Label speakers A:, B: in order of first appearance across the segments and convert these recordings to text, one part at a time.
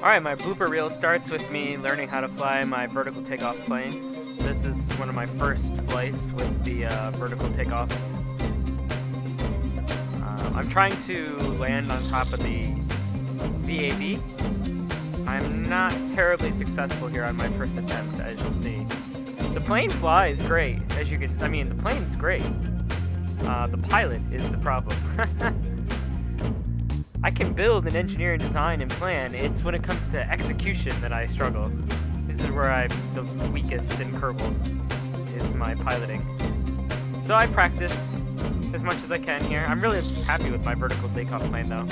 A: Alright, my blooper reel starts with me learning how to fly my vertical takeoff plane. This is one of my first flights with the vertical takeoff. I'm trying to land on top of the VAB. I'm not terribly successful here on my first attempt, as you'll see. The plane flies great, as you can, the plane's great. The pilot is the problem. I can build and engineer and design and plan. It's when it comes to execution that I struggle. This is where I'm the weakest in Kerbal, is my piloting. So I practice as much as I can here. I'm really happy with my vertical takeoff plane though.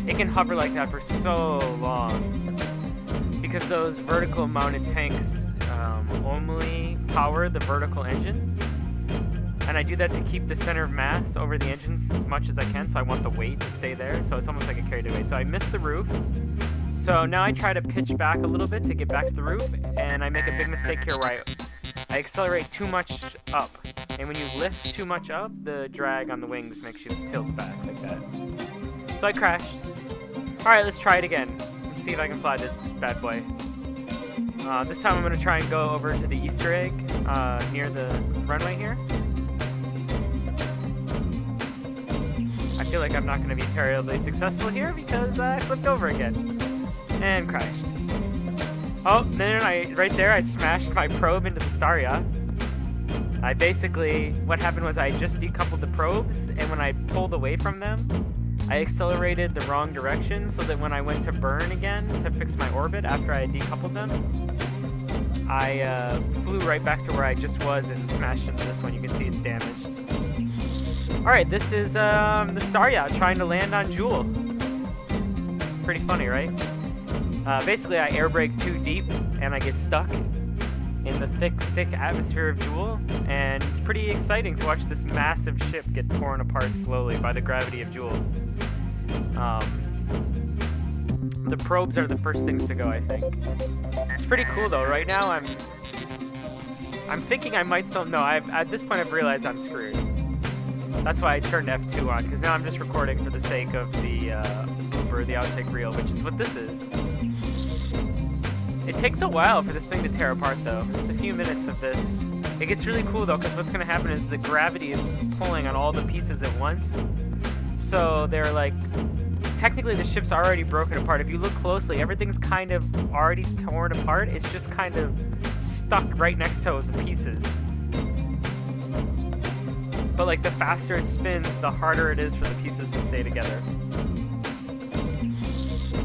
A: It can hover like that for so long because those vertical mounted tanks only power the vertical engines. And I do that to keep the center of mass over the engines as much as I can, so I want the weight to stay there, so it's almost like a carried away. So I missed the roof. So now I try to pitch back a little bit to get back to the roof, and I make a big mistake here where I accelerate too much up. And when you lift too much up, the drag on the wings makes you tilt back like that. So I crashed. Alright, let's try it again. Let's see if I can fly this bad boy. This time I'm going to try and go over to the Easter egg near the runway here. I feel like I'm not going to be terribly successful here because I flipped over again and crashed. Oh, then right there I smashed my probe into the Staryacht. What happened was I just decoupled the probes, and when I pulled away from them, I accelerated the wrong direction so that when I went to burn again to fix my orbit after I had decoupled them, I flew right back to where I just was and smashed into this one. You can see it's damaged. Alright, this is the Staryacht trying to land on Joule. Pretty funny, right? Basically, I air brake too deep, and I get stuck in the thick atmosphere of Joule, and it's pretty exciting to watch this massive ship get torn apart slowly by the gravity of Joule. The probes are the first things to go, I think. It's pretty cool, though. Right now, I'm thinking I might still... No, at this point, I've realized I'm screwed. That's why I turned F2 on, because now I'm just recording for the sake of the blooper, the outtake reel, which is what this is. It takes a while for this thing to tear apart, though. It's a few minutes of this. It gets really cool, though, because what's going to happen is the gravity is pulling on all the pieces at once. So they're like... Technically, the ship's already broken apart. If you look closely, everything's kind of already torn apart. It's just kind of stuck right next to the pieces. But like the faster it spins, the harder it is for the pieces to stay together.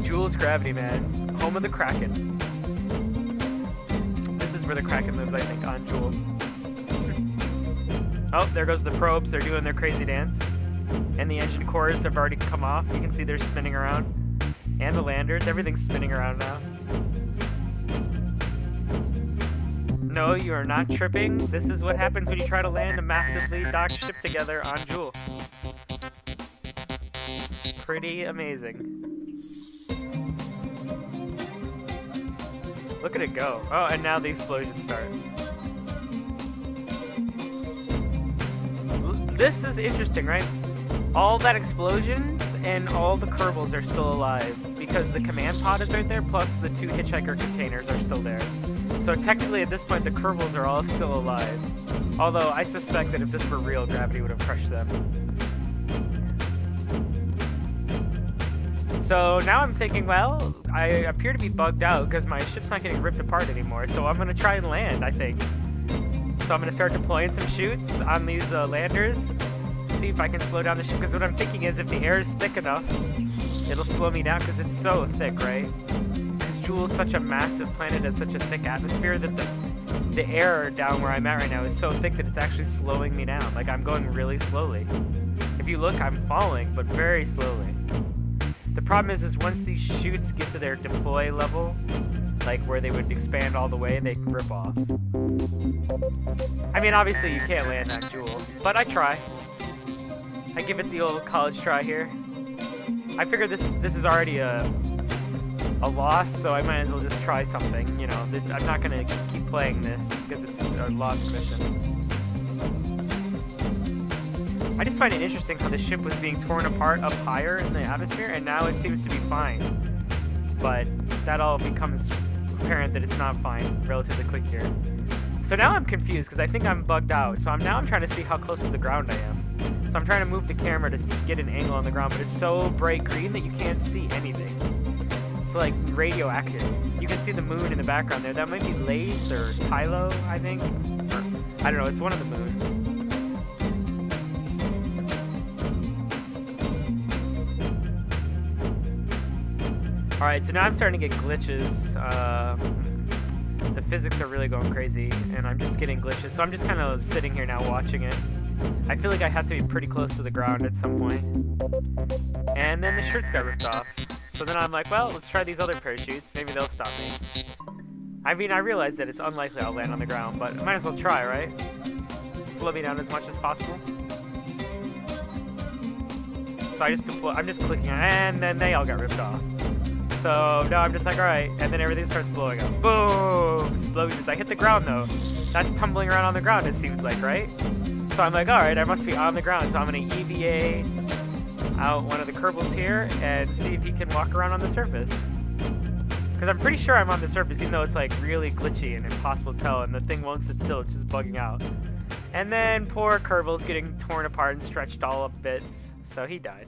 A: Joule's gravity, man. Home of the Kraken. This is where the Kraken lives, I think, on Joule. Oh, there goes the probes. They're doing their crazy dance. And the engine cores have already come off. You can see they're spinning around. And the landers. Everything's spinning around now. No, you are not tripping. This is what happens when you try to land a massively docked ship together on Joule. Pretty amazing. Look at it go. Oh, and now the explosions start. This is interesting, right? All that explosions and all the Kerbals are still alive because the command pod is right there, plus the 2 hitchhiker containers are still there. So technically at this point the Kerbals are all still alive. Although I suspect that if this were real, gravity would have crushed them. So now I'm thinking, well, I appear to be bugged out because my ship's not getting ripped apart anymore, so I'm going to try and land, I think. So I'm going to start deploying some chutes on these landers, see if I can slow down the ship, because what I'm thinking is if the air is thick enough, it'll slow me down because it's so thick, right? Because Joule is such a massive planet, has such a thick atmosphere that the air down where I'm at right now is so thick that it's actually slowing me down. Like, I'm going really slowly. If you look, I'm falling, but very slowly. The problem is once these chutes get to their deploy level, like where they would expand all the way, they rip off. I mean, obviously you can't land on Joule, but I try. I give it the old college try here. I figure this is already a loss, so I might as well just try something. You know, I'm not gonna keep playing this because it's a lost mission. I just find it interesting how the ship was being torn apart up higher in the atmosphere, and now it seems to be fine. but that all becomes apparent that it's not fine relatively quick here. So now I'm confused because I think I'm bugged out. So I'm trying to see how close to the ground I am. So I'm trying to move the camera to get an angle on the ground, but it's so bright green that you can't see anything. It's like radioactive. You can see the moon in the background there. That might be Lathe or Tylo, I think. Or, I don't know, it's one of the moons. Alright, so now I'm starting to get glitches. The physics are really going crazy, and I'm just getting glitches. So I'm just kind of sitting here now watching it. I feel like I have to be pretty close to the ground at some point. And then the shirts got ripped off. So then I'm like, well, let's try these other parachutes. Maybe they'll stop me. I mean, I realize that it's unlikely I'll land on the ground, but I might as well try, right? Slow me down as much as possible. So I'm just clicking, and then they all got ripped off. So now I'm just like, alright, and then everything starts blowing up. Boom! Explosions. I hit the ground though. That's tumbling around on the ground, it seems like, right? So I'm like, alright, I must be on the ground. So I'm gonna EVA out one of the Kerbals here and see if he can walk around on the surface. Because I'm pretty sure I'm on the surface, even though it's like really glitchy and impossible to tell, and the thing won't sit still, it's just bugging out. And then poor Kerbals getting torn apart and stretched all up bits, so he died.